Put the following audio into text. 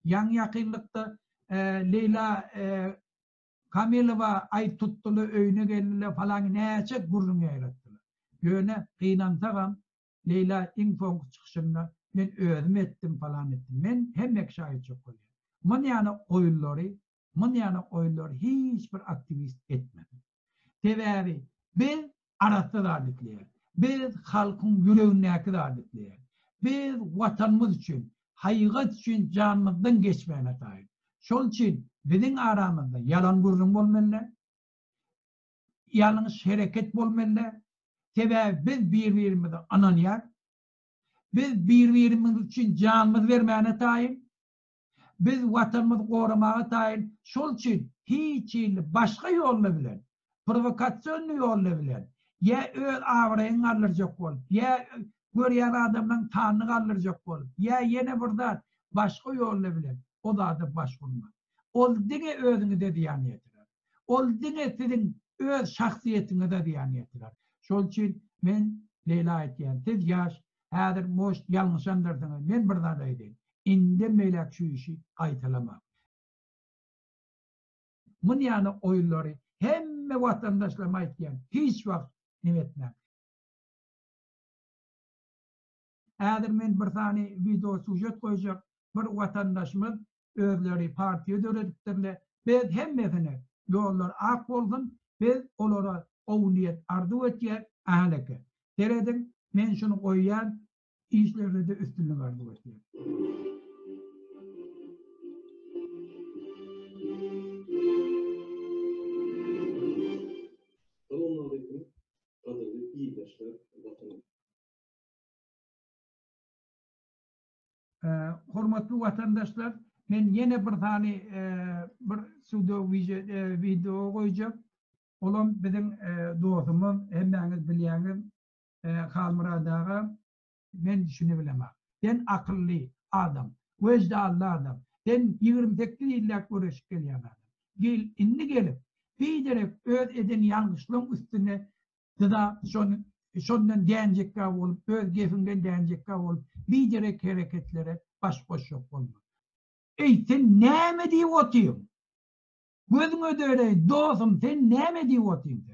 Yan yakınlıkta Leyla Kamilova ay tuttulu öyünü geldiler falan neyse gurrun yarattılar. Yöne kıynantağım Leyla infon çıkışında ben özüm ettim falan ettim. Ben hem şahit çok oluyor. Mun yani oyunları hiçbir aktivist etmedi. Tevavi biz arattırardıklar. Biz halkın yüreğindeki dardıklar. Biz vatanımız için, hayat için canımızdan geçmeyene dair. Şol için bizim aramızda yalan gurrun olmalı, yanlış hareket olmalı. Tevavi biz birbirimizi ananıyar. Biz birbirimiz için canımız vermeyene dair. Biz vatanımızı korumaya dair. Şol için hiç başka yolla bilen, provokasyonlu yolla bilen, ya öz avrayın alırcak ol, ya görüyen adamdan tanrı alırcak ol, ya yine burada başka yolla bilen, o da adı başvurma. Ol dine özünü de diyan yetirer. Ol dine sizin öz şahsiyetini de diyan yetirer. Şol için ben Leyla etken, siz yaş, hadir moş yanlış andırdınız, ben burada da edeyim. İnde melek şu işi kayıtlamak. Mun yani oyunları hem vatandaşlarıma etken hiç vakit nimetmek. Eğer men bir tane video sujet koyacak bir vatandaşımız özleri partiye dörediklerle biz hemmesine yollar ak oldun biz onlara o niyet arzu etken ahleke. Deredin men şunu koyyan işlerinde de üstünlük arzu etken. Selamünaleyküm. Kadirli iyi yaşlar vatanım. Hürmetli vatandaşlar, ben yine bir tane bir video koyacağım. Olam bizim dostumuz, hemmeniz bilýäňiz, Halmurad ağa, ben düşünebilemem. Ben akıllı adam, vecdanlı adam. Ben 28 ýyllar görüşip gelýän adam. Indi gelip, bir derek öz eden yanlışlığın üstüne da şondan däňjekkä bolup, öz gefinden däňjekkä bolup, bir derek hareketlere baş yok olma. Ey sen näme diýip otyň? Gözüňe döre dostum sen näme diýip otyň?